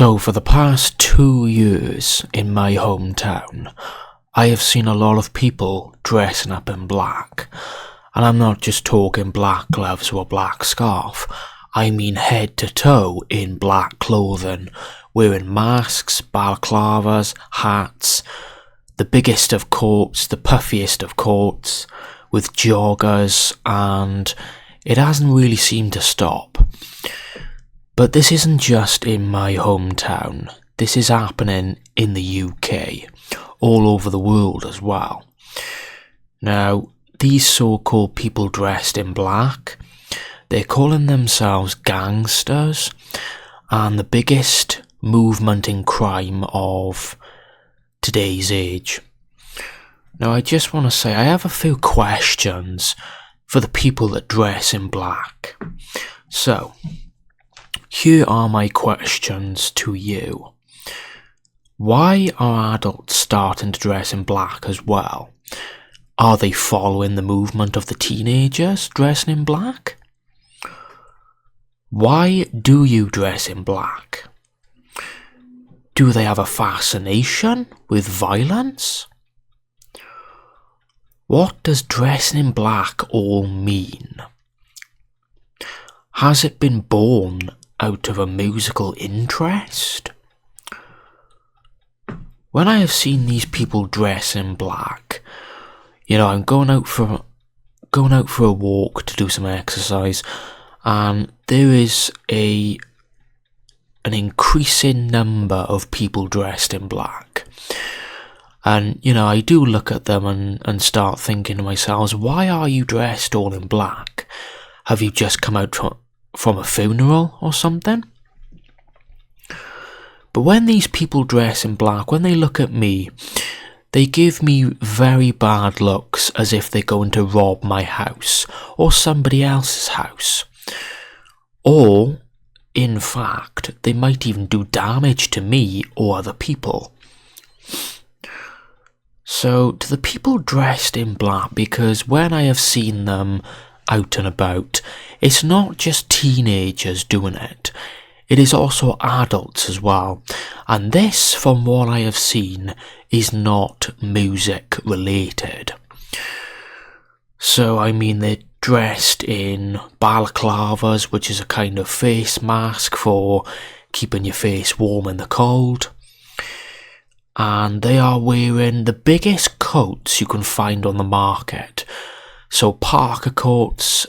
So for the past 2 years in my hometown, I have seen a lot of people dressing up in black. And I'm not just talking black gloves or black scarf. I mean head to toe in black clothing, wearing masks, balaclavas, hats, the biggest of coats, the puffiest of coats, with joggers, and it hasn't really seemed to stop. But this isn't just in my hometown. This is happening in the UK, all over the world as well. Now, these so-called people dressed in black, they're calling themselves gangsters, and the biggest movement in crime of today's age. Now, I just want to say I have a few questions for the people that dress in black. So, here are my questions to you. Why are adults starting to dress in black as well? Are they following the movement of the teenagers dressing in black? Why do you dress in black? Do they have a fascination with violence? What does dressing in black all mean? Has it been born out of a musical interest? When I have seen these people dress in black, I'm going out for a walk to do some exercise, and there is an increasing number of people dressed in black. And, I do look at them and start thinking to myself, why are you dressed all in black? Have you just come out from a funeral or something? But when these people dress in black, when they look at me, they give me very bad looks, as if they're going to rob my house or somebody else's house. Or, in fact, they might even do damage to me or other people. So, to the people dressed in black, because when I have seen them out and about, it's not just teenagers doing it. It is also adults as well. And this, from what I have seen, is not music related. So, they're dressed in balaclavas, which is a kind of face mask for keeping your face warm in the cold. And they are wearing the biggest coats you can find on the market. So parka coats,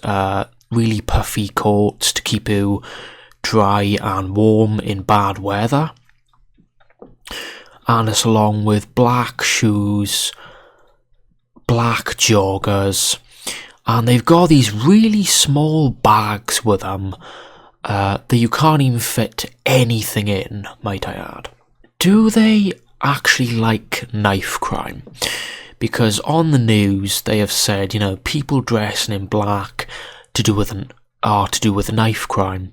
really puffy coats to keep you dry and warm in bad weather. And it's along with black shoes, black joggers, and they've got these really small bags with them that you can't even fit anything in, might I add. Do they actually like knife crime? Because on the news they have said, people dressing in black are to do with knife crime.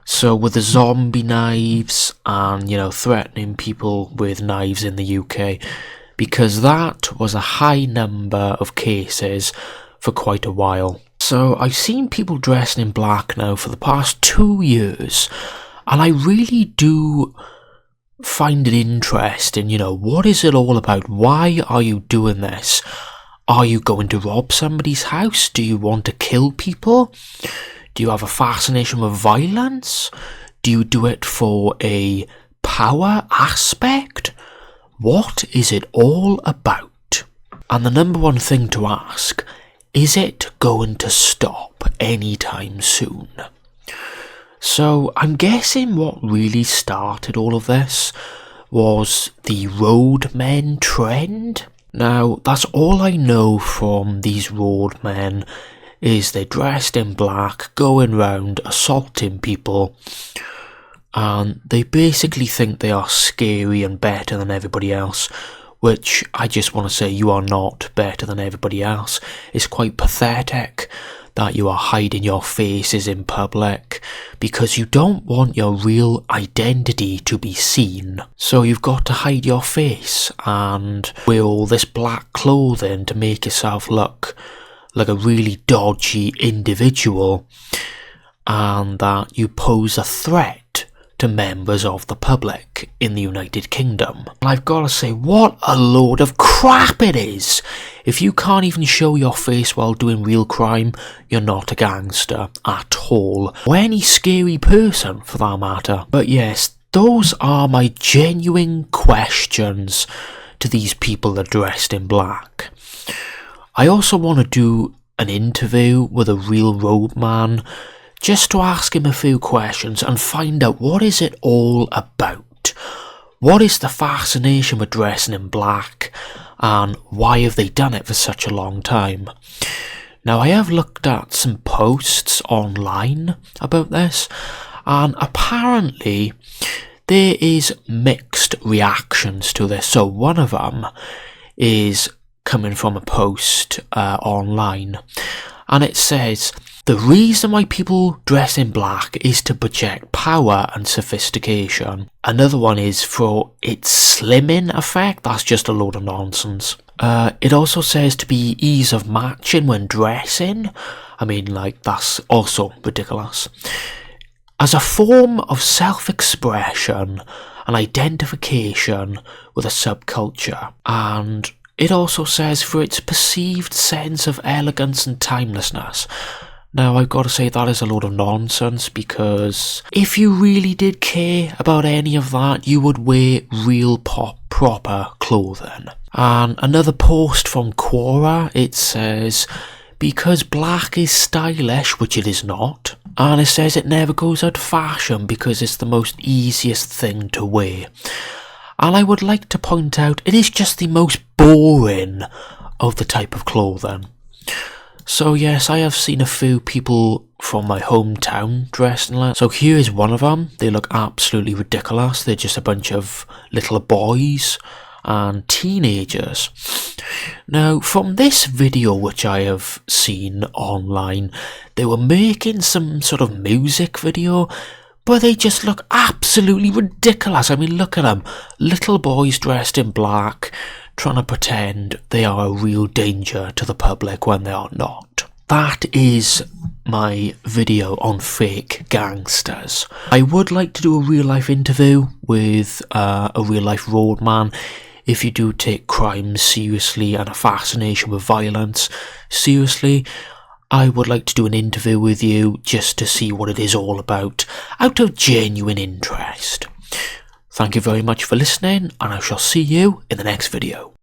So with the zombie knives and, threatening people with knives in the UK, because that was a high number of cases for quite a while. So I've seen people dressing in black now for the past 2 years, and I really do find it interesting, what is it all about? Why are you doing this? Are you going to rob somebody's house? Do you want to kill people? Do you have a fascination with violence? Do you do it for a power aspect? What is it all about? And the number one thing to ask, is it going to stop anytime soon? So I'm guessing what really started all of this was the roadmen trend. Now, that's all I know from these roadmen, is they're dressed in black, going round assaulting people, and they basically think they are scary and better than everybody else, which I just want to say, you are not better than everybody else. It's quite pathetic that you are hiding your faces in public because you don't want your real identity to be seen. So you've got to hide your face and wear all this black clothing to make yourself look like a really dodgy individual, and that you pose a threat to members of the public in the United Kingdom. And I've got to say, what a load of crap it is! If you can't even show your face while doing real crime, you're not a gangster at all. Or any scary person, for that matter. But yes, those are my genuine questions to these people that are dressed in black. I also want to do an interview with a real roadman, just to ask him a few questions and find out what is it all about. What is the fascination with dressing in black, and why have they done it for such a long time? Now, I have looked at some posts online about this, and apparently there is mixed reactions to this. So one of them is coming from a post online, and it says, the reason why people dress in black is to project power and sophistication. Another one is for its slimming effect. That's just a load of nonsense. It also says to be ease of matching when dressing. I mean, like, that's also ridiculous. As a form of self-expression and identification with a subculture. And it also says for its perceived sense of elegance and timelessness. Now, I've got to say that is a load of nonsense, because if you really did care about any of that, you would wear real proper clothing. And another post from Quora, it says, because black is stylish, which it is not. And it says it never goes out of fashion because it's the most easiest thing to wear. And I would like to point out, it is just the most boring of the type of clothing. So yes, I have seen a few people from my hometown dressed in that. So here is one of them. They look absolutely ridiculous. They're just a bunch of little boys and teenagers. Now, from this video which I have seen online, they were making some sort of music video, but they just look absolutely ridiculous. I mean, look at them. Little boys dressed in black, trying to pretend they are a real danger to the public when they are not. That is my video on fake gangsters. I would like to do a real life interview with a real life roadman. If you do take crime seriously and a fascination with violence seriously, I would like to do an interview with you just to see what it is all about, out of genuine interest. Thank you very much for listening, and I shall see you in the next video.